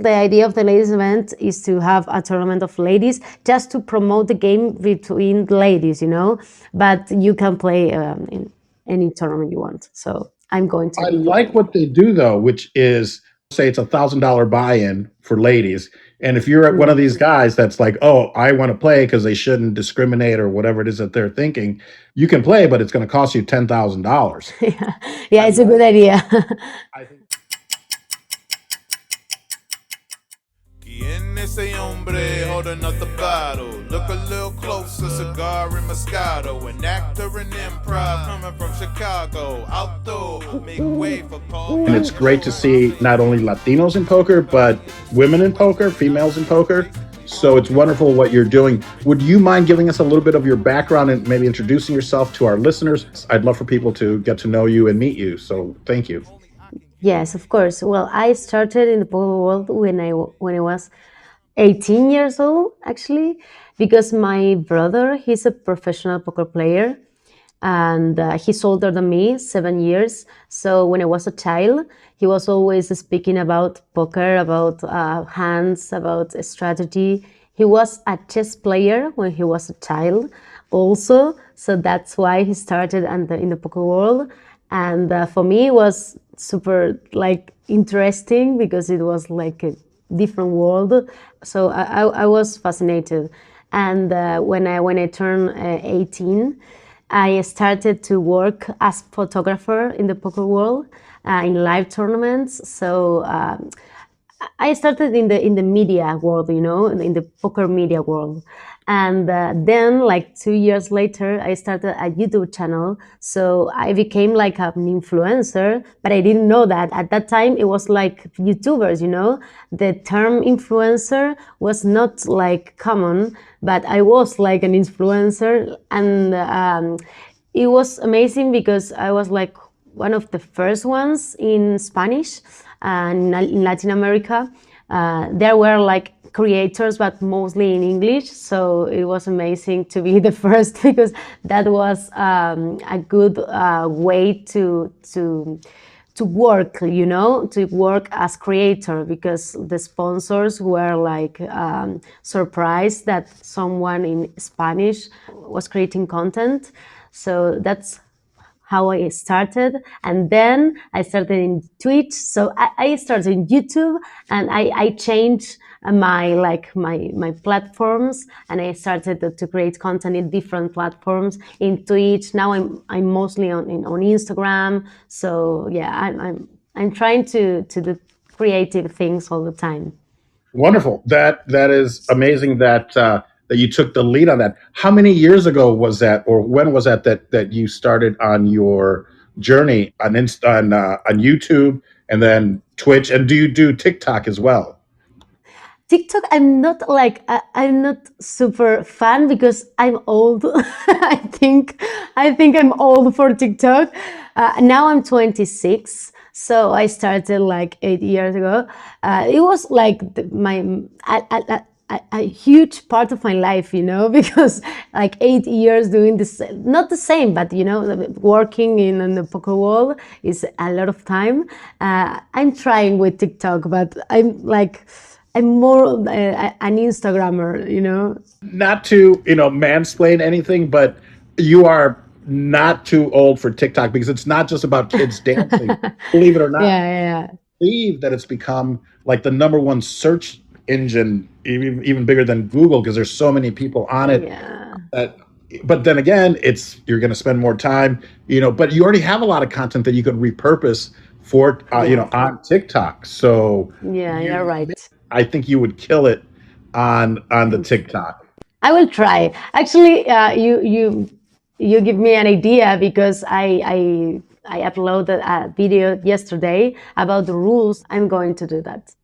The idea of the ladies event is to have a tournament of ladies just to promote the game between ladies, but you can play in any tournament you want. So I'm going to I be like playing. what they do though, which is say it's $1,000 buy-in for ladies. And if you're one of these guys that's like, oh, I want to play because they shouldn't discriminate or whatever it is that they're thinking, you can play, but it's going to cost you $10,000. Yeah, it's a good idea. I think ¿Quién es ese hombre holding up the bottle? Look a little closer, cigar and Moscato. An actor in improv coming from Chicago. Outdoor, make way for Paul. and it's great to see not only Latinos in poker, but women in poker, females in poker. So it's wonderful what you're doing. Would you mind giving us a little bit of your background and maybe introducing yourself to our listeners? I'd love for people to get to know you and meet you. So thank you. Yes, of course. Well, I started in the poker world when I was 18 years old, actually, because my brother, he's a professional poker player, and he's older than me, 7 years. So when I was a child, he was always speaking about poker, about hands, about strategy. He was a chess player when he was a child also, so that's why he started in the poker world. And for me, it was super like interesting because it was like a different world. So I was fascinated. And when I turned 18, I started to work as photographer in the poker world in live tournaments. So I started in the media world, in the poker media world. And then, like 2 years later, I started a YouTube channel. So I became like an influencer, but I didn't know that. At that time, it was like YouTubers, The term influencer was not like common, but I was like an influencer. And it was amazing because I was like one of the first ones in Spanish and in Latin America. There were like creators, but mostly in English. So it was amazing to be the first because that was a good way to work, to work as creator, because the sponsors were like surprised that someone in Spanish was creating content. So that's how I started. And then I started in Twitch. So I started in YouTube, and I changed my platforms, and I started to create content in different platforms in Twitch. Now I'm mostly on Instagram. So yeah, I'm trying to do creative things all the time. Wonderful. That is amazing that that you took the lead on that. How many years ago was that, or when was that you started on your journey on on YouTube and then Twitch? And do you do TikTok as well? TikTok, I'm not super fan because I'm old. I think I'm old for TikTok. Now I'm 26, so I started like 8 years ago. It was like a huge part of my life, because like 8 years doing this, not the same, but working in the poker world is a lot of time. I'm trying with TikTok, but I'm more an Instagrammer. Not to mansplain anything, but you are not too old for TikTok because it's not just about kids dancing. Believe it or not, Yeah. I believe that it's become like the number one search engine, even bigger than Google, because there's so many people on it. Yeah. But then again, you're going to spend more time, but you already have a lot of content that you could repurpose for, on TikTok. So Yeah, you're right. I think you would kill it on the TikTok. I will try. Actually, you give me an idea because I uploaded a video yesterday about the rules. I'm going to do that.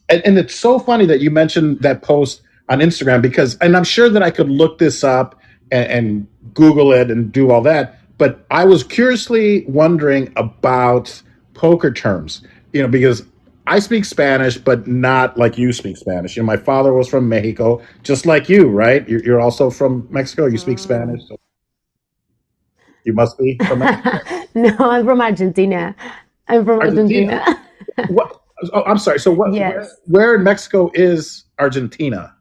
And it's so funny that you mentioned that post on Instagram because, and I'm sure that I could look this up and Google it and do all that, but I was curiously wondering about poker terms, because I speak Spanish, but not like you speak Spanish. My father was from Mexico, just like you, right? You're also from Mexico. You speak Spanish. So you must be from Mexico. No, I'm from Argentina. I'm from Argentina. Argentina. Oh, I'm sorry. So what? Yes. Where in Mexico is Argentina?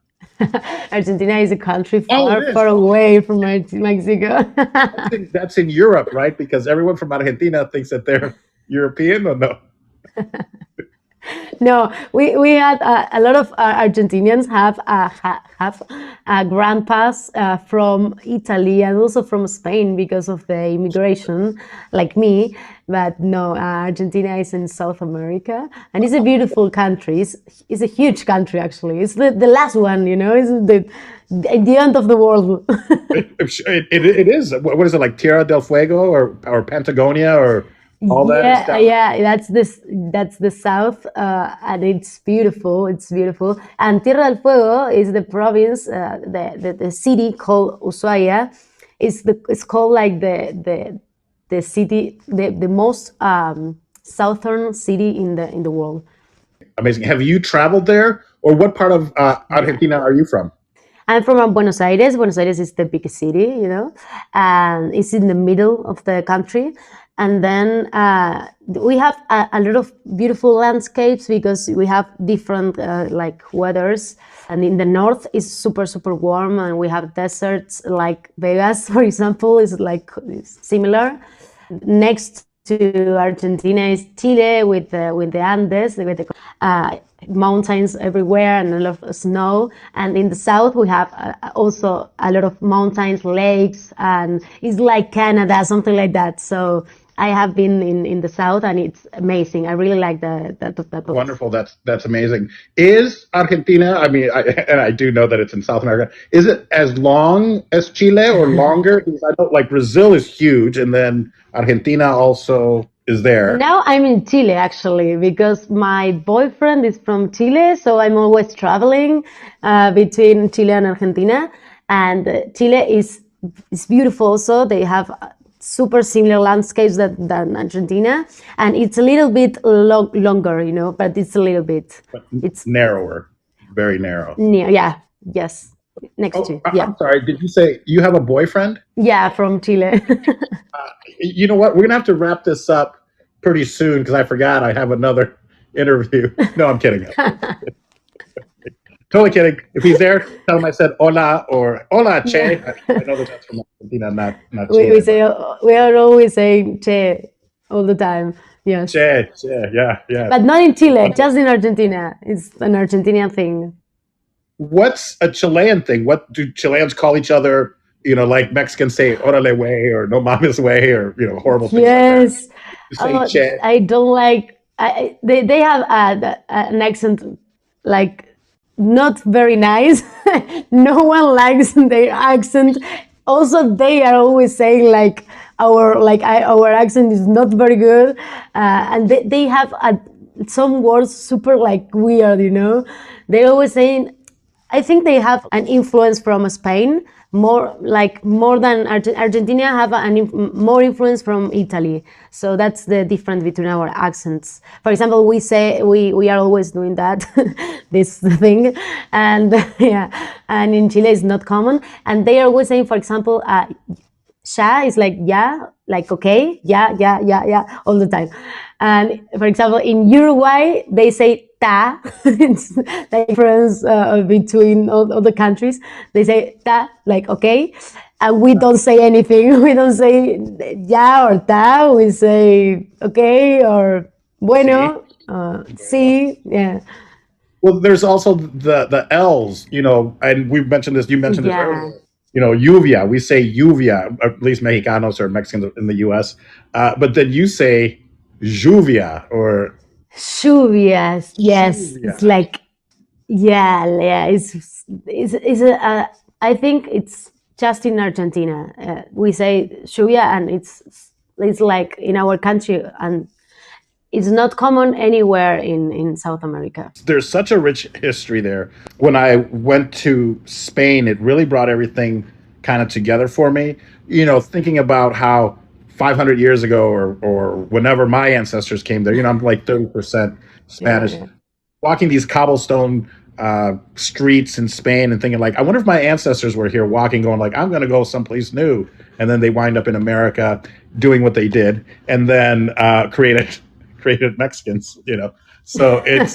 Argentina is a country Oh, it far, is. far away from Mexico. That's in Europe, right? Because everyone from Argentina thinks that they're European, or no? No, we had a lot of Argentinians have grandpas from Italy and also from Spain because of the immigration, like me. But no, Argentina is in South America and it's a beautiful country. It's a huge country actually. It's the last one, you know. It's the end of the world. It is. What is it, like Tierra del Fuego or Patagonia or all that? Is Yeah, down. yeah, that's the south, and it's beautiful. It's beautiful. And Tierra del Fuego is the province, the city called Ushuaia. It's called like the city, the most southern city in the world. Amazing. Have you traveled there, or what part of Argentina are you from? I'm from Buenos Aires. Buenos Aires is the biggest city, you know, and it's in the middle of the country. And then we have a lot of beautiful landscapes because we have different like weathers. And in the north is super super warm, and we have deserts like Vegas, for example, is like similar. Next to Argentina is Chile with the Andes, with the mountains everywhere and a lot of snow. And in the south, we have also a lot of mountains, lakes, and it's like Canada, something like that. So I have been in the south, and it's amazing. I really like that. Wonderful. That's amazing. Is Argentina? I mean, and I do know that it's in South America. Is it as long as Chile or longer? Because I know like Brazil is huge, and then Argentina also is there. Now I'm in Chile actually because my boyfriend is from Chile, so I'm always traveling between Chile and Argentina. And Chile is beautiful. Also, they have super similar landscapes than Argentina, and it's a little bit longer, you know, but it's a little bit. It's Narrower, very narrow. near, yeah, yes, next Oh, to, yeah, I'm sorry. Did you say you have a boyfriend? yeah, from Chile. You know what? We're gonna have to wrap this up pretty soon because I forgot I have another interview. No, I'm kidding. Totally kidding. If he's there, tell him I said hola or hola, che. Yeah. I know that that's from Argentina, not we Chile. say we are always saying che all the time. Yes. Che, che, yeah, yeah. But not in Chile, just in Argentina. It's an Argentinian thing. What's a Chilean thing? What do Chileans call each other? You know, like Mexicans say "orale way" or "no mames way" or horrible things Yes. like that. You say che. I don't like. They have an accent like not very nice. No one likes their accent. Also, they are always saying like our accent is not very good, and they have some words super like weird. You know, they're always saying. I think they have an influence from Spain more than Argentina have more influence from Italy. So that's the difference between our accents. For example, we say we are always doing that this thing, and yeah, and in Chile it's not common. And they are always saying, for example, "sha" is like yeah, like okay, yeah, all the time. And for example, in Uruguay, they say ta. It's the difference between all the countries. They say ta, like okay, and we don't say anything. We don't say ya or ta. We say okay or bueno, sí, yeah. Well, there's also the L's, you know, and we've mentioned this. You mentioned this Yeah. earlier. You know, lluvia. We say lluvia, at least Mexicanos or Mexicans in the U.S. But then you say lluvia or Lluvias, yes, lluvia. it's like yeah. It's I think it's just in Argentina. We say lluvia, and it's like in our country, and it's not common anywhere in South America. There's such a rich history there. When I went to Spain, it really brought everything kind of together for me. You know, thinking about how 500 years ago or whenever my ancestors came there, you know, I'm like 30% Spanish. Yeah. Walking these cobblestone streets in Spain and thinking like, I wonder if my ancestors were here walking, going like, I'm going to go someplace new. And then they wind up in America doing what they did and then created Mexicans, you know. So it's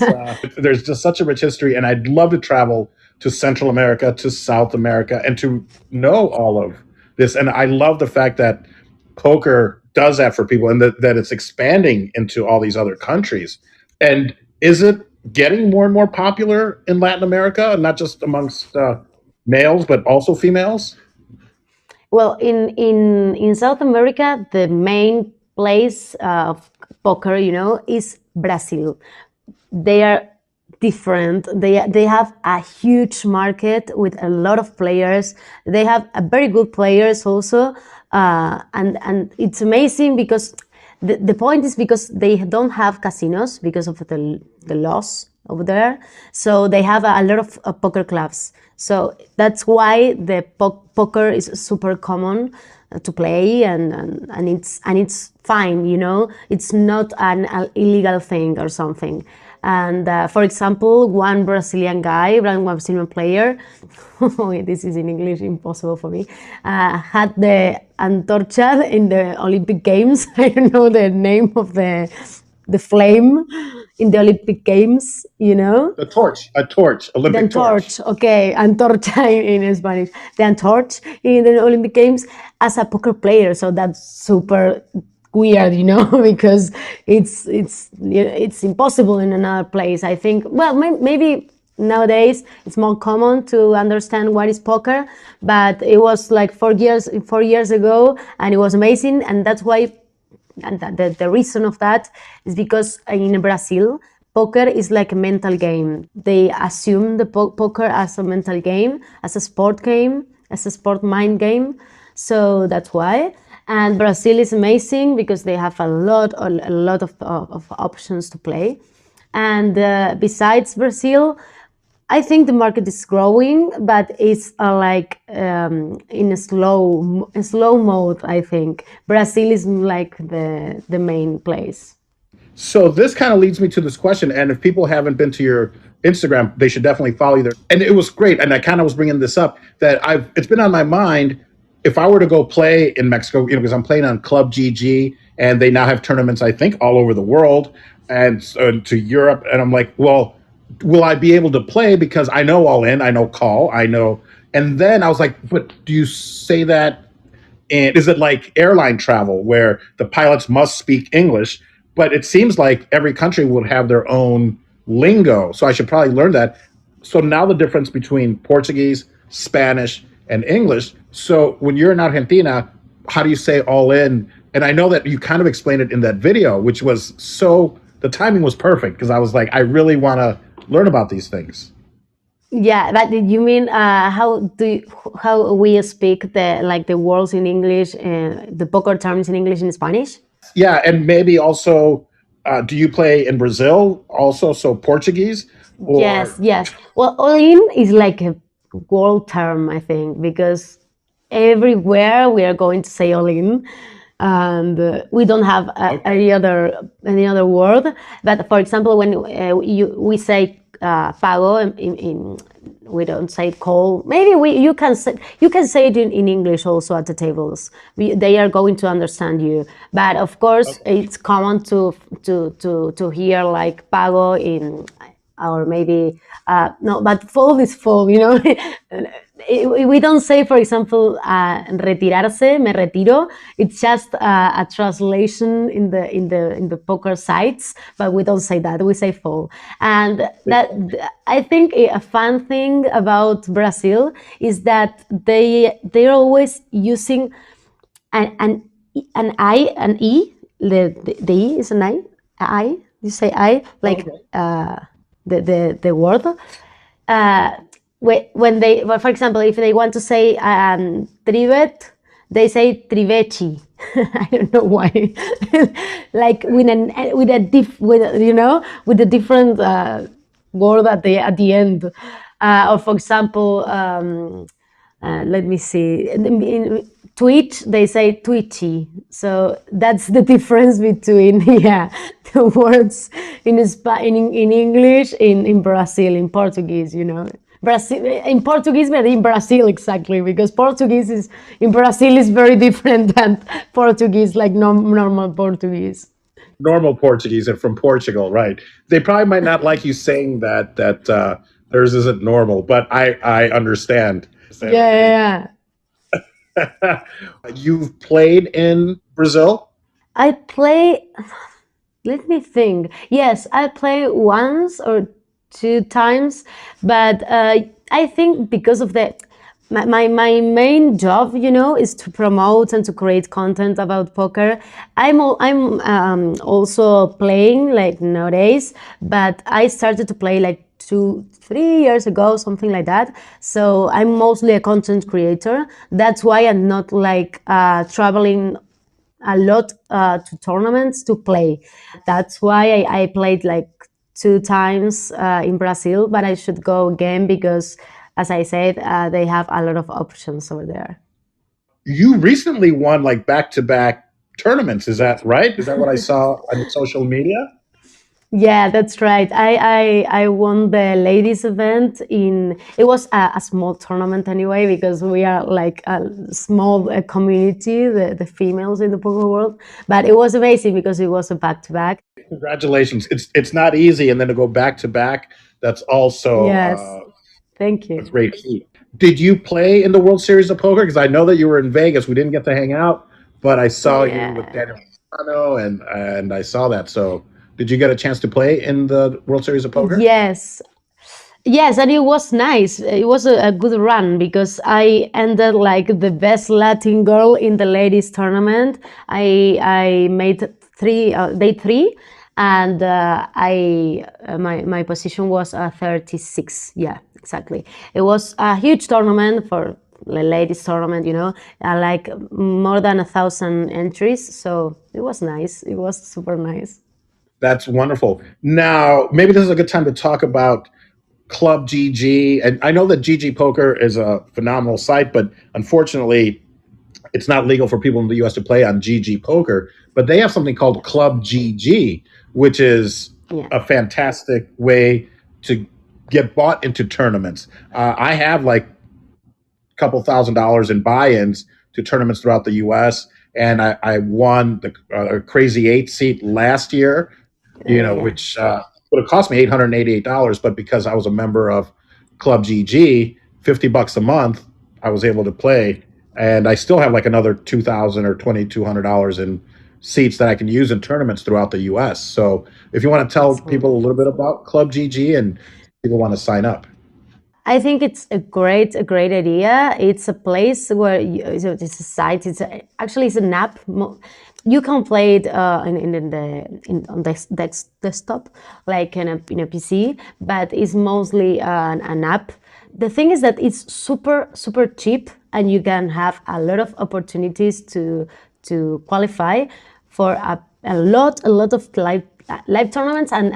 there's just such a rich history, and I'd love to travel to Central America, to South America, and to know all of this. And I love the fact that poker does that for people, and that it's expanding into all these other countries. And is it getting more and more popular in Latin America, not just amongst males, but also females? Well, in South America, the main place of poker, is Brazil. They are different. They have a huge market with a lot of players. They have a very good players also, and it's amazing because the point is because they don't have casinos because of the laws over there. So they have a lot of poker clubs. So that's why the poker is super common to play, and it's fine. It's not an illegal thing or something. And for example, one Brazilian player, this is in English, impossible for me, had the antorcha in the Olympic Games. I don't know the name of the flame in the Olympic Games, A torch, Olympic the torch. Okay, antorcha in Spanish. The antorch in the Olympic Games as a poker player. So that's super weird, because it's impossible in another place. I think. Well, maybe nowadays it's more common to understand what is poker, but it was like 4 years ago, and it was amazing, and that's why. And the reason of that is because in Brazil, poker is like a mental game. They assume the poker as a mental game, as a sport game, as a sport mind game. So that's why. And Brazil is amazing because they have a lot of options to play. And besides Brazil, I think the market is growing, but it's like in a slow mode. I think Brazil is like the main place. So this kind of leads me to this question, and if people haven't been to your Instagram, they should definitely follow you there. And it was great, and I kind of was bringing this up that it's been on my mind. If I were to go play in Mexico, because I'm playing on ClubGG, and they now have tournaments, I think, all over the world and to Europe, and I'm like, well, will I be able to play? Because I know all in, I know call, I know. And then I was like, but do you say that? And is it like airline travel where the pilots must speak English? But it seems like every country would have their own lingo. So I should probably learn that. So now the difference between Portuguese, Spanish, and English. So when you're in Argentina, how do you say all in? And I know that you kind of explained it in that video, which was the timing was perfect because I was like, I really want to learn about these things. Yeah, but you mean how we speak the words in English, the poker terms in English and Spanish? Yeah, and maybe also, do you play in Brazil also? So Portuguese? Or... Yes. Well, all in is like a world term, I think, because everywhere we are going to say all in, and we don't have any other word. But for example, when we say pago we don't say call. Maybe you can say it in English also at the tables. They are going to understand you. But of course, it's common to hear like pago in, or maybe no. But fold is fold. We don't say, for example, retirarse, me retiro. It's just a translation in the poker sites, but we don't say that. We say fold. And that, I think a fun thing about Brazil is that they're always using an I, an E. The E is an I. You say I, like the word. When they, well, for example, if they want to say trivet, they say triveci. I don't know why. Like with a different word at the end. Or for example, let me see. In Twitch, they say twitchy. So that's the difference between the words in English, in Brazil, in Portuguese, Brazil, in Portuguese, but in Brazil exactly, because Portuguese in Brazil is very different than Portuguese, like normal Portuguese. normal Portuguese and from Portugal, right? They probably might not like you saying that theirs isn't normal, but I understand. Yeah, yeah, yeah. You've played in Brazil. I play. Let me think. Yes, I play once or two times, but I think because of the my main job, is to promote and to create content about poker. I'm also playing like nowadays, but I started to play like 2 3 years ago, something like that. So I'm mostly a content creator. That's why I'm not like traveling a lot to tournaments to play. That's why I played like two times in Brazil, but I should go again because, as I said, they have a lot of options over there. You recently won like back-to-back tournaments. Is that right? Is that what I saw on social media? Yeah, that's right. I won the ladies event in. It was a small tournament anyway because we are like a small community, the females in the poker world. But it was amazing because it was a back to back. Congratulations. It's not easy, and then to go back to back, that's also Yes, thank a you. great feat. Did you play in the World Series of Poker? Because I know that you were in Vegas. We didn't get to hang out, but I saw you with Yeah. Daniel Negrano, and I saw that. So, did you get a chance to play in the World Series of Poker? Yes, yes, and it was nice. It was a good run because I ended like the best Latin girl in the ladies tournament. I made day three, and my position was 36. Yeah, exactly. It was a huge tournament for the ladies tournament. Like more than 1,000 entries. So it was nice. It was super nice. That's wonderful. Now, maybe this is a good time to talk about Club GG. And I know that GG Poker is a phenomenal site, but unfortunately, it's not legal for people in the US to play on GG Poker. But they have something called Club GG, which is Yeah. a fantastic way to get bought into tournaments. I have like a couple $1,000s in buy-ins to tournaments throughout the U.S. And I won the Crazy Eight seat last year, Yeah. which would have cost me $888, but because I was a member of Club GG, $50 a month, I was able to play, and I still have like another 2,000 or $2,200 in seats that I can use in tournaments throughout the U.S. So, if you want to tell That's people a wonderful. little bit about Club GG and people want to sign up. I think it's a great idea. It's a place where it's a site. Actually it's an app. You can play it on desktop, like in a PC, but it's mostly an app. The thing is that it's super super cheap, and you can have a lot of opportunities to qualify for a lot of live tournaments and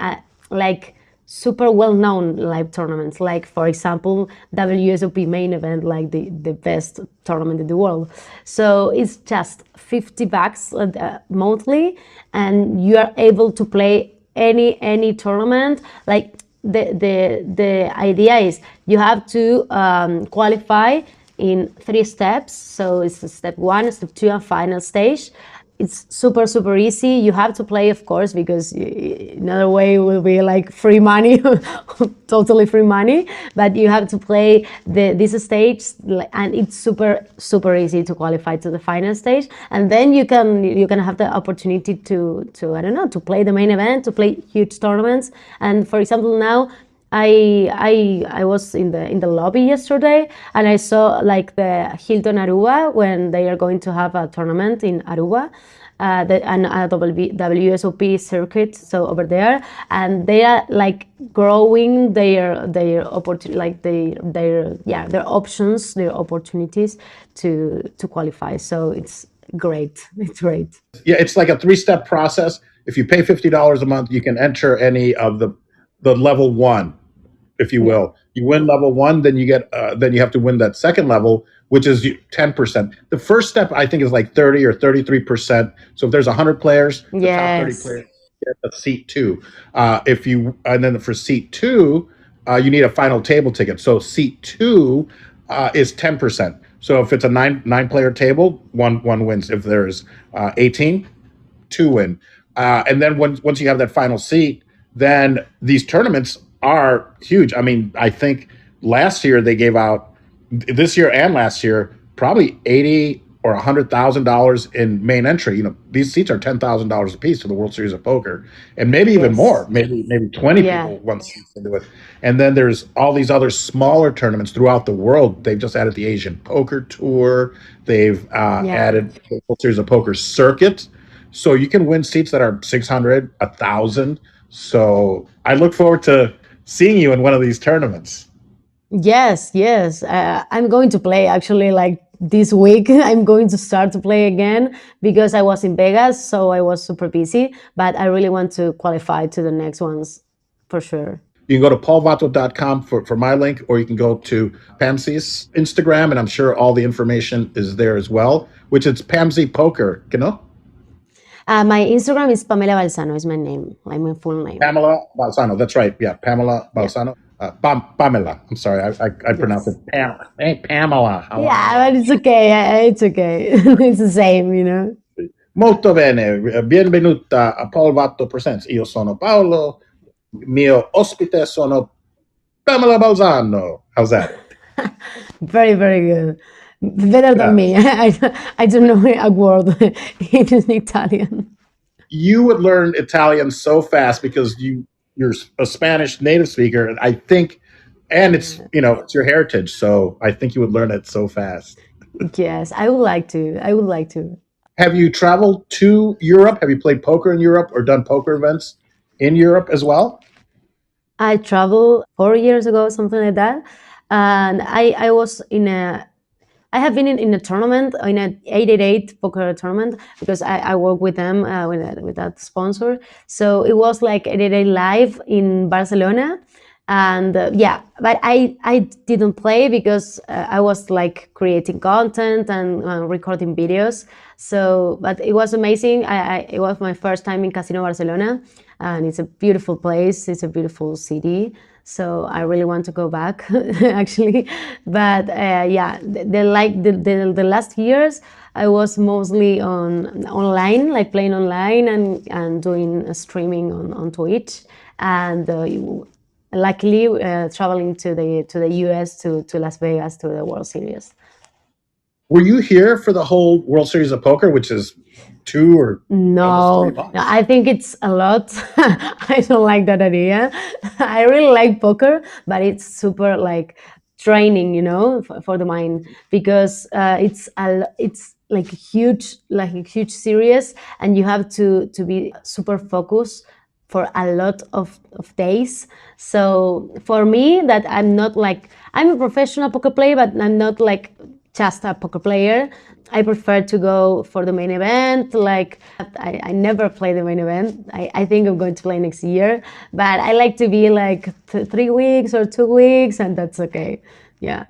like super well-known live tournaments, like for example WSOP Main Event, like the best tournament in the world. So it's just $50 monthly, and you are able to play any tournament. Like the idea is you have to qualify in 3 steps. So it's step one, step two, and final stage. It's super super easy. You have to play, of course, because another way will be like free money, totally free money. But you have to play this stage, and it's super super easy to qualify to the final stage. And then you can have the opportunity to I don't know, to play the main event, to play huge tournaments. And for example, now I was in the lobby yesterday, and I saw like the Hilton Aruba, when they are going to have a tournament in Aruba, and a WSOP circuit, so over there, and they are like growing their opportunity, like their options, their opportunities to qualify. So it's great. It's great. Yeah, it's like a three-step process. If you pay $50 a month, you can enter any of the level one, if you Yeah. will. You win level one, then you have to win that second level, which is 10%. The first step I think is like 30 or 33%. So if there's 100 players, the top 30 Yes. players get a seat two. And then for seat two, you need a final table ticket. So seat two is 10%. So if it's a nine player table, one wins. If there's 18, two win. And then once you have that final seat, then these tournaments are huge. I mean, I think last year they gave out, this year and last year, probably 80 or $100,000 in main entry. These seats are $10,000 a piece for the World Series of Poker, and maybe even more. Yes. Maybe 20 Yeah. people want seats into it. And then there's all these other smaller tournaments throughout the world. They've just added the Asian Poker Tour. They've Yeah. added the World Series of Poker circuit. So you can win seats that are 600, 1,000. So I look forward to seeing you in one of these tournaments. Yes, yes. I'm going to play actually like this week. I'm going to start to play again because I was in Vegas, so I was super busy. But I really want to qualify to the next ones for sure. You can go to paulvato.com for my link, or you can go to Pamsi's Instagram, and I'm sure all the information is there as well, which is Pamsi Poker, My Instagram is Pamela Balzano, is my name, like my full name. Pamela Balzano. That's right. Yeah, Pamela Yeah. Balzano. Pamela. I'm sorry. I pronounce Yes. it Pamela. Hey, Pamela. How are Yeah, but it's okay. It's okay. It's the same, you know. you? Molto bene. Benvenuta a Paul Vatto Presents. Io sono Paolo. Mio ospite sono Pamela Balzano. How's that? Very, very good. Better than Yeah. me. I don't know a word in Italian. You would learn Italian so fast because you're a Spanish native speaker, and I think, and it's it's your heritage, so I think you would learn it so fast. Yes, I would like to. I would like to. Have you traveled to Europe? Have you played poker in Europe or done poker events in Europe as well? I traveled 4 years ago, something like that, and I was in a. I have been in a tournament, in an 888 poker tournament, because I work with them with that sponsor. So it was like 888 live in Barcelona, and yeah, but I didn't play because I was like creating content and recording videos. So, but it was amazing. It was my first time in Casino Barcelona, and it's a beautiful place. It's a beautiful city. So I really want to go back, actually. But yeah, the last years, I was mostly on online, like playing online and doing streaming on Twitch, and luckily traveling to the US to Las Vegas to the World Series. Were you here for the whole World Series of Poker, which is 2 or almost 3 No, months? I think it's a lot. I don't like that idea. I really like poker, but it's super like training, for the mind, because it's like a huge series, and you have to be super focused for a lot of days. So for me, that I'm a professional poker player, but I'm not like just a poker player. I prefer to go for the main event. Like I never play the main event. I think I'm going to play next year, but I like to be like 3 weeks or 2 weeks, and that's okay. Yeah.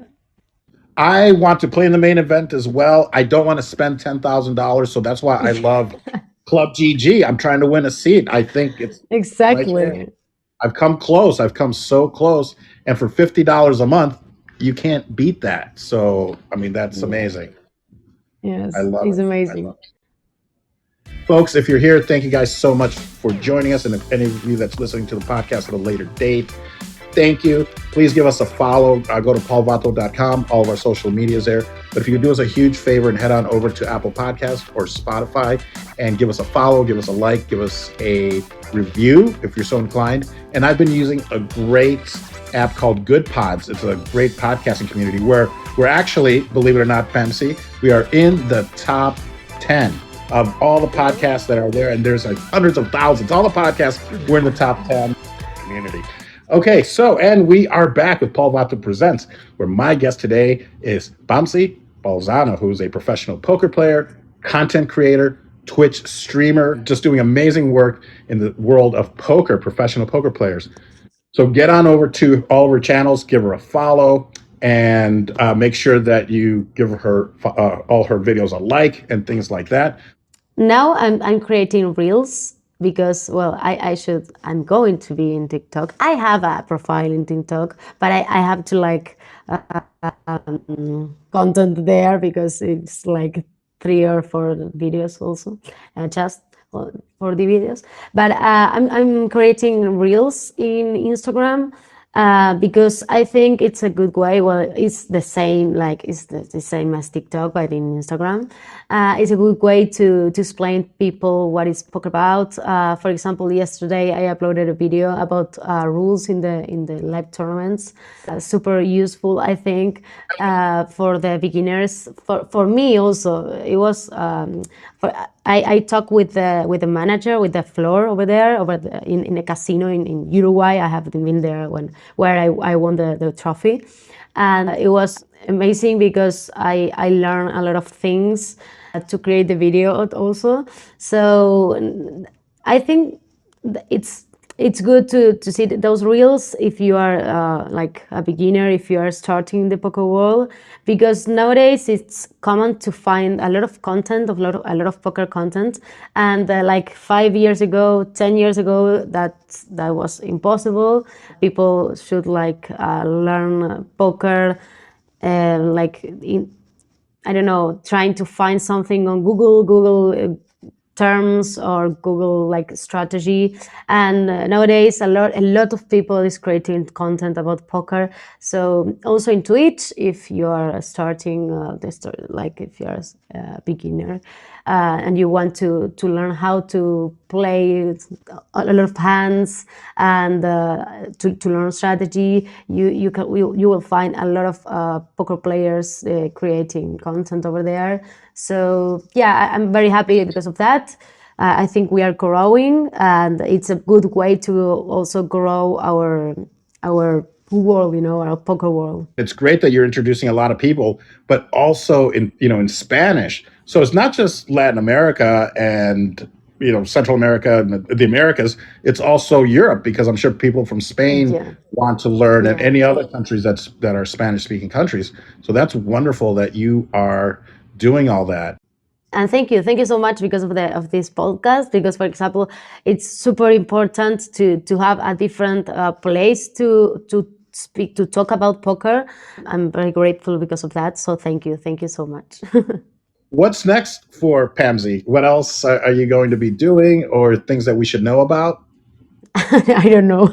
I want to play in the main event as well. I don't want to spend $10,000, so that's why I love ClubGG. I'm trying to win a seat. I think it's right there. Exactly. I've come close. I've come so close. And for $50 a month, you can't beat that. So, I mean, that's amazing. Yes, I love it's it. I amazing. love it. Folks, if you're here, thank you guys so much for joining us. And if any of you that's listening to the podcast at a later date, thank you. Please give us a follow. Go to paulvato.com. All of our social media is there. But if you could do us a huge favor and head on over to Apple Podcasts or Spotify and give us a follow, give us a like, give us a review if you're so inclined. And I've been using a great app called Good Pods. It's a great podcasting community where we're actually, believe it or not, Pamsi, we are in the top 10 of all the podcasts that are there. And there's like hundreds of thousands. All the podcasts, we're in the top 10 community. Okay, and we are back with Paul Vato Presents, where my guest today is Pamsi Balzano, who's a professional poker player, content creator, Twitch streamer, just doing amazing work in the world of poker, professional poker players. So get on over to all of her channels, give her a follow, and make sure that you give her all her videos a like and things like that. Now I'm creating reels because, well, I'm going to be in TikTok. I have a profile in TikTok, but I have to like content there because it's like 3 or 4 videos also, just for the videos. But I'm creating reels in Instagram because I think it's a good way. Well, it's the same, like it's the same as TikTok, but in Instagram. It's a good way to explain people what is poker about. For example, yesterday I uploaded a video about rules in the live tournaments. Super useful, I think, for the beginners. For me also, it was. I talked with the manager, with the floor over there, in a casino in Uruguay. I have been there where I won the trophy, and it was amazing because I learned a lot of things to create the video also. So I think it's good to see those reels if you are like a beginner, if you are starting the poker world, because nowadays it's common to find a lot of content, a lot of poker content, and like 5 years ago, 10 years ago, that was impossible. People should like learn poker, like in, I don't know, trying to find something on Google terms or Google like strategy. And nowadays a lot of people is creating content about poker. So also in Twitch, if you are starting like if you are a beginner and you want to learn how to play a lot of hands and to learn strategy, you will find a lot of poker players creating content over there. So yeah, I'm very happy because of that. I think we are growing, and it's a good way to also grow our world, our poker world. It's great that you're introducing a lot of people, but also in Spanish. So it's not just Latin America and Central America and the Americas. It's also Europe, because I'm sure people from Spain Yeah. want to learn, and Yeah. any other countries that are Spanish speaking countries. So that's wonderful that you are doing all that. And thank you so much because of this podcast. Because, for example, it's super important to have a different place to speak, to talk about poker. I'm very grateful because of that. So thank you so much. What's next for Pamsi? What else are you going to be doing, or things that we should know about? I don't know.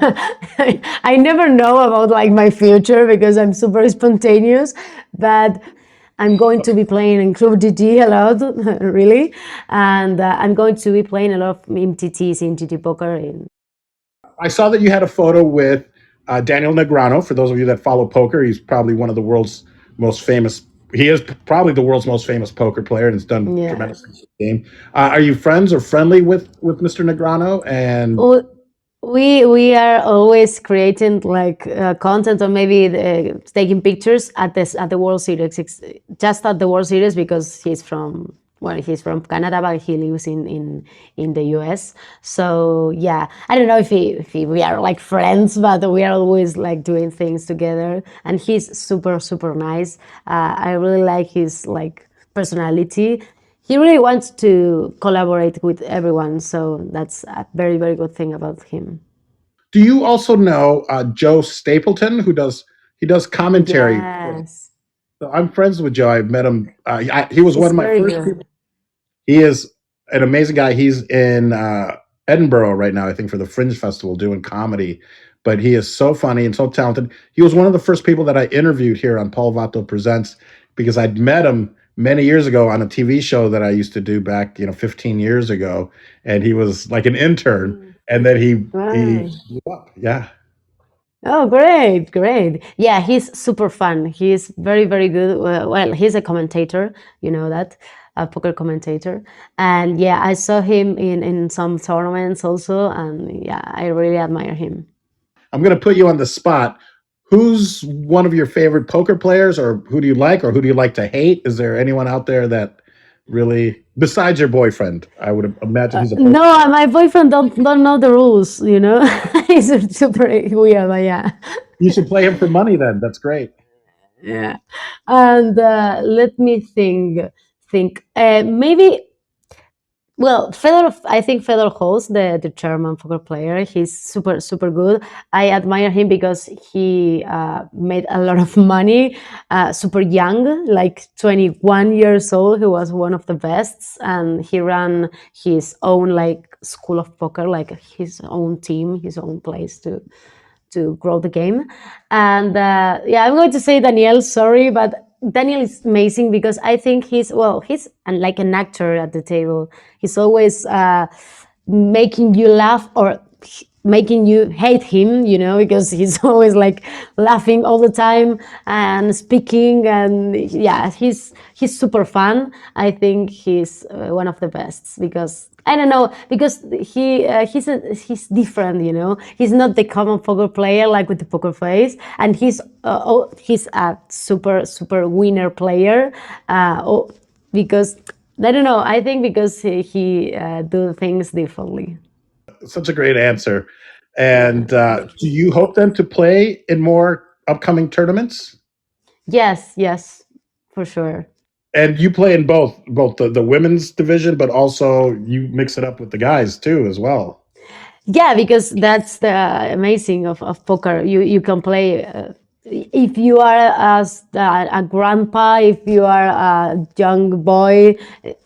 I never know about like my future because I'm super spontaneous, but I'm going to be playing in ClubGG a lot, really, and I'm going to be playing a lot of MTTs, MTT poker. I saw that you had a photo with Daniel Negrano. For those of you that follow poker, he's probably one of the world's most famous. He is probably the world's most famous poker player, and has done Yeah. tremendous things in the game. Are you friends or friendly with Mr. Negrano? And Well, we are always creating like content, or maybe taking pictures at the World Series, just at the World Series, because he's from Canada, but he lives in the US. So yeah, I don't know if we are like friends, but we are always like doing things together. And he's super nice. I really like his like personality. He really wants to collaborate with everyone, so that's a very good thing about him. do you also know Joe Stapleton, he does commentary? Yes, So I'm friends with Joe. I met him. He was one he's of my very first good. people. He is an amazing guy. He's in Edinburgh right now, I think, for the Fringe Festival doing comedy. But he is so funny and so talented. He was one of the first people that I interviewed here on Paul Vato Presents, because I'd met him many years ago on a TV show that I used to do back, 15 years ago. And he was like an intern. And then he Right. blew up. Yeah. Oh, great. Yeah, he's super fun. He's very good. Well, he's a commentator, you know that, a poker commentator. And yeah, I saw him in some tournaments also, and yeah, I really admire him. I'm going to put you on the spot. Who's one of your favorite poker players, or who do you like, or who do you like to hate? Is there anyone out there that really, besides your boyfriend? I would imagine he's a poker. No, my boyfriend don't know the rules, you know. He's super weird, but yeah. You should play him for money then. That's great. Yeah. And let me think. Maybe Well, I think Fedor Holtz, the German poker player, he's super, super good. I admire him because he made a lot of money super young, like 21 years old. He was one of the best, and he ran his own like school of poker, like his own team, his own place to grow the game. And yeah, I'm going to say Daniel, sorry, but Daniel is amazing because I think he's like an actor at the table. He's always making you laugh or making you hate him, because he's always like laughing all the time and speaking, and yeah, he's super fun. I think he's one of the best because I don't know, because he's different, He's not the common poker player like with the poker face, and he's a super super winner player. Because I don't know. I think because he do things differently. Such a great answer. And Yeah. do you hope then to play in more upcoming tournaments? Yes, yes, for sure. And you play in both the women's division, but also you mix it up with the guys too as well. Yeah, because that's the amazing of poker. You can play if you are a grandpa, if you are a young boy,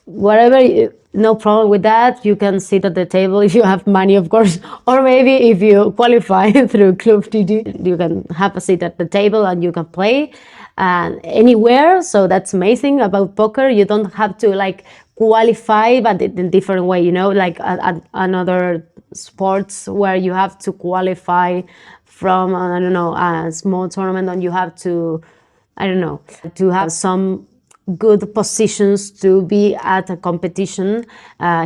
whatever. No problem with that. You can sit at the table if you have money, of course, or maybe if you qualify through ClubGG, you can have a seat at the table and you can play anywhere. So that's amazing about poker. You don't have to like qualify, but in a different way, like at another sports where you have to qualify from, I don't know, a small tournament, and you have to, I don't know, to have some good positions to be at a competition.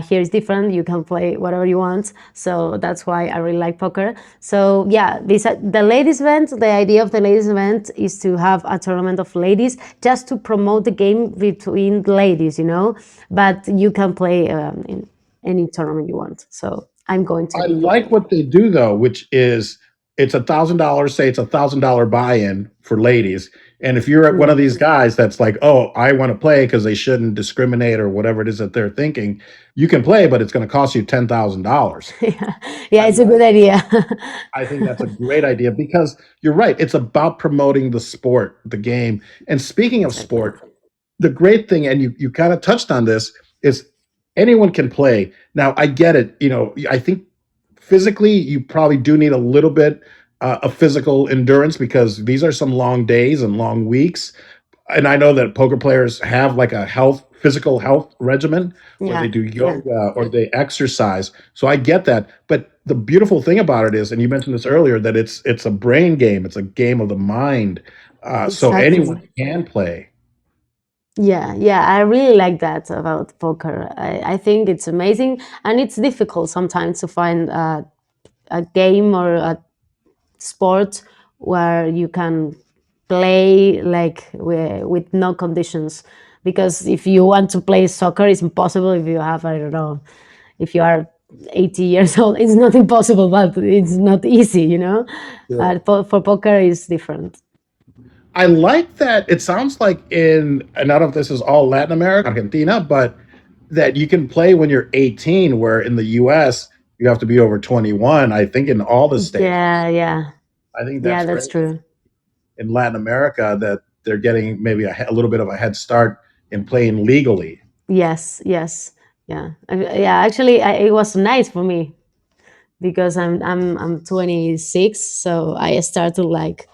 Here is different. You can play whatever you want. So that's why I really like poker. So yeah, the ladies event, the idea of the ladies event is to have a tournament of ladies just to promote the game between ladies, but you can play in any tournament you want. So I'm going I to. like what they do though, which is it's $1,000. Say it's $1,000 buy-in for ladies, and if you're at one of these guys that's like, oh, I want to play because they shouldn't discriminate or whatever it is that they're thinking, you can play, but it's going to cost you $10,000. Yeah, yeah, I it's a like. good idea. I think that's a great idea because you're right. It's about promoting the sport, the game. And speaking of Exactly. sport, the great thing, and you kind of touched on this, is anyone can play. Now, I get it. I think physically you probably do need a little bit of physical endurance because these are some long days and long weeks. And I know that poker players have like a physical health regimen where they Yeah, do yeah, yoga or they exercise. So I get that. But the beautiful thing about it is, and you mentioned this earlier, that it's a brain game. It's a game of the mind. So anyone exactly. can play. Yeah, yeah, I really like that about poker. I think it's amazing, and it's difficult sometimes to find a game or a sport where you can play like with no conditions. Because if you want to play soccer, it's impossible. If you have, I don't know, if you are 80 years old, it's not impossible, but it's not easy, for poker, it's different. I like that. It sounds like and I don't know if this is all Latin America, Argentina, but that you can play when you're 18, where in the US, you have to be over 21, I think, in all the states. Yeah, yeah, I think yeah, that's that's great true. in Latin America that they're getting maybe a little bit of a head start in playing legally. Yes, yes, yeah, yeah. Actually, it was nice for me because I'm 26, so I started like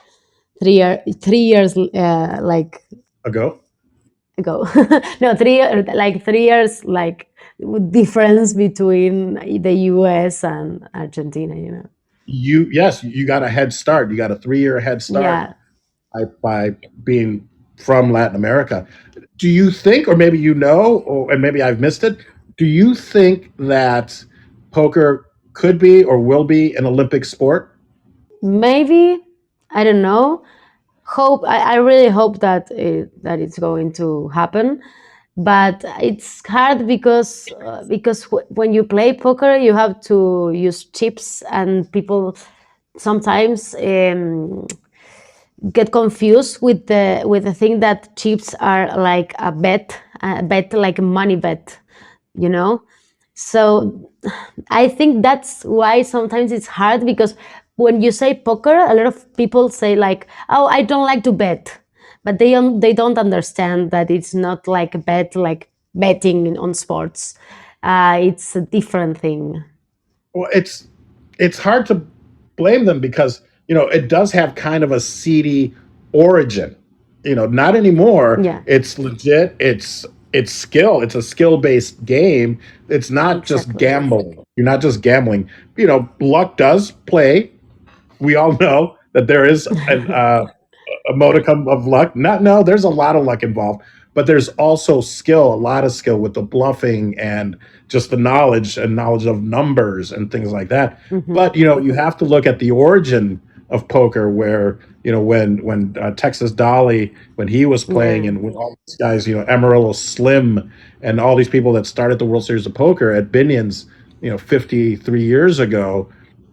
3 years like Ago? ago. No, like 3 years like difference between the U.S. and Argentina. Yes, you got a head start. You got a 3-year head start Yeah, by being from Latin America. Do you think, or maybe and maybe I've missed it, do you think that poker could be or will be an Olympic sport? maybe, I don't know. I really hope that it's going to happen, but it's hard because when you play poker, you have to use chips, and people sometimes get confused with the thing that chips are like a bet like a money bet, you know So I think that's why sometimes it's hard, because when you say poker, a lot of people say like, "Oh, I don't like to bet," but they don't understand that it's not like a bet, like betting on sports. It's a different thing. Well, it's hard to blame them because it does have kind of a seedy origin. Not anymore. Yeah, It's legit. It's skill. It's a skill based game. It's not just exactly. gambling. You're not just gambling. Luck does play. We all know that there is a modicum of luck. Not no, there's a lot of luck involved, but there's also skill, a lot of skill with the bluffing and just the knowledge of numbers and things like that. Hmm. But you have to look at the origin of poker, where when Texas Dolly, when he was playing, Yeah. and when all these guys, Amarillo Slim, and all these people that started the World Series of Poker at Binion's, 53 years ago,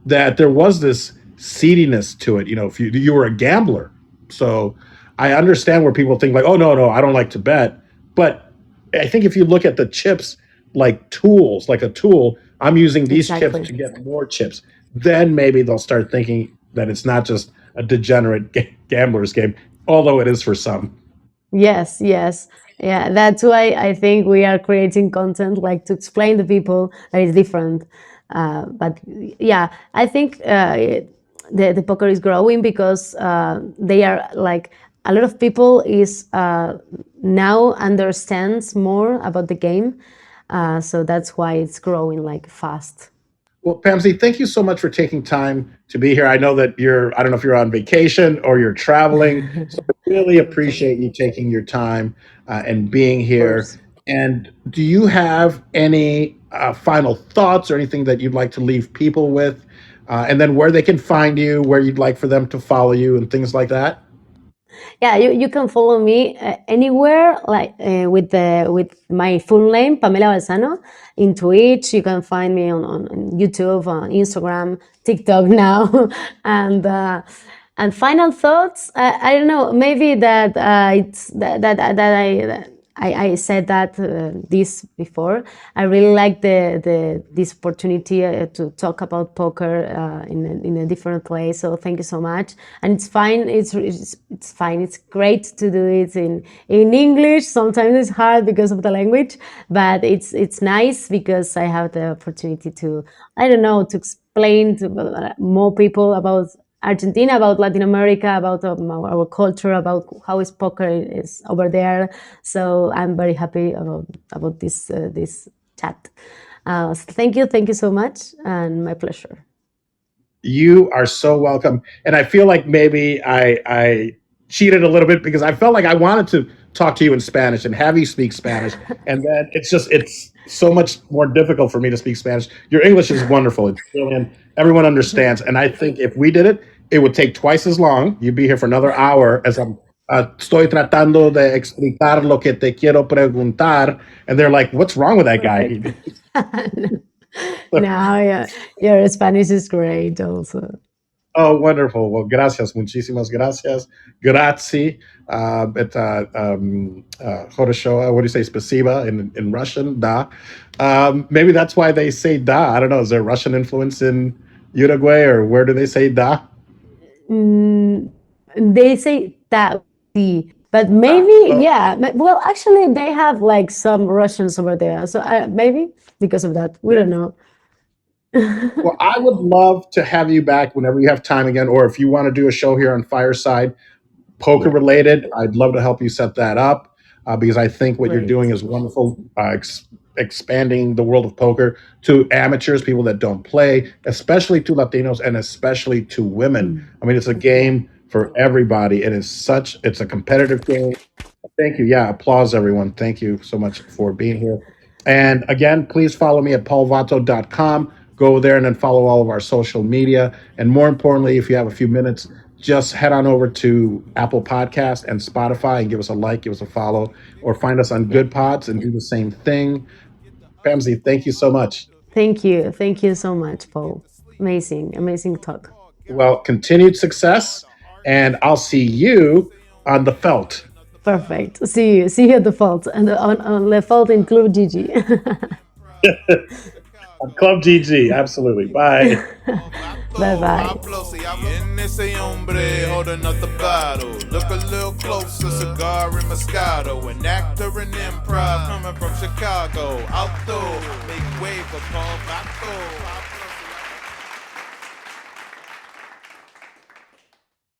that there was this seediness to it. If you were a gambler, so I understand where people think like, oh no, I don't like to bet. But I think if you look at the chips like tools, like a tool, I'm using these chips Exactly. to get more chips. Then maybe they'll start thinking that it's not just a degenerate gambler's game, although it is for some. Yes, yes. Yeah, that's why I think we are creating content like to explain to people that it's different. But yeah, I think the poker is growing because they are like a lot of people is now understands more about the game. So that's why it's growing like fast. Well, Pamsi, thank you so much for taking time to be here. I know that I don't know if you're on vacation or you're traveling. So I really appreciate you taking your time and being Of here. course. And do you have any final thoughts or anything that you'd like to leave people with? And then where they can find you, where you'd like for them to follow you, and things like that? Yeah, you can follow me anywhere, like with my full name, Pamela Balzano. In Twitch, you can find me on YouTube, on Instagram, TikTok now, and final thoughts. I don't know. Maybe that it's that I said that this before. I really like the this opportunity to talk about poker in a different way. So thank you so much. And it's fine. It's fine. It's great to do it in English. Sometimes it's hard because of the language, but it's nice because I have the opportunity to, I don't know, to explain to more people about Argentina, about Latin America, about our culture, about how is poker is over there. So I'm very happy about this chat. So thank you so much, and my pleasure. You are so welcome. And I feel like maybe I cheated a little bit because I felt like I wanted to talk to you in Spanish and have you speak Spanish. And then it's so much more difficult for me to speak Spanish. Your English is wonderful. It's brilliant. Everyone understands. And I think if we did it, it would take twice as long. You'd be here for another hour as I'm estoy tratando de explicar lo que te quiero preguntar. And they're like, what's wrong with that Perfect. guy? Now, yeah, your Spanish is great, also. Oh, wonderful. Well, gracias. Muchísimas gracias. Grazie. Хорошо. What do you say? Spasiba in Russian? Da. Maybe that's why they say da. I don't know. Is there Russian influence in Uruguay, or where do they say da? Mm, they say that, but Da. maybe, Oh, yeah. Well, actually, they have like some Russians over there, so maybe because of that, we don't know. well, I would love to have you back whenever you have time again, or if you want to do a show here on Fireside, poker Yeah, related, I'd love to help you set that up because I think what you're doing great. is wonderful, expanding the world of poker to amateurs, people that don't play, especially to Latinos and especially to women. Mm. I mean, it's a game for everybody. It's a competitive game. Thank you. Yeah, applause, everyone. Thank you so much for being here. And again, please follow me at paulvato.com. Go there and then follow all of our social media. And more importantly, if you have a few minutes, just head on over to Apple Podcast and Spotify and give us a like, give us a follow, or find us on Yeah. Good Pods and do the same thing. Pamsi, thank you so much. Thank you so much, Paul. Amazing, amazing talk. Well, continued success, and I'll see you on the felt. Perfect. See you at the fault and on the fault in Club GG. Club GG, absolutely. Bye. Bye bye. En ese hombre holding up the bottle. Look a little closer, cigar and Moscato. An actor in improv coming from Chicago. Outdoor, make way for Paul Baco.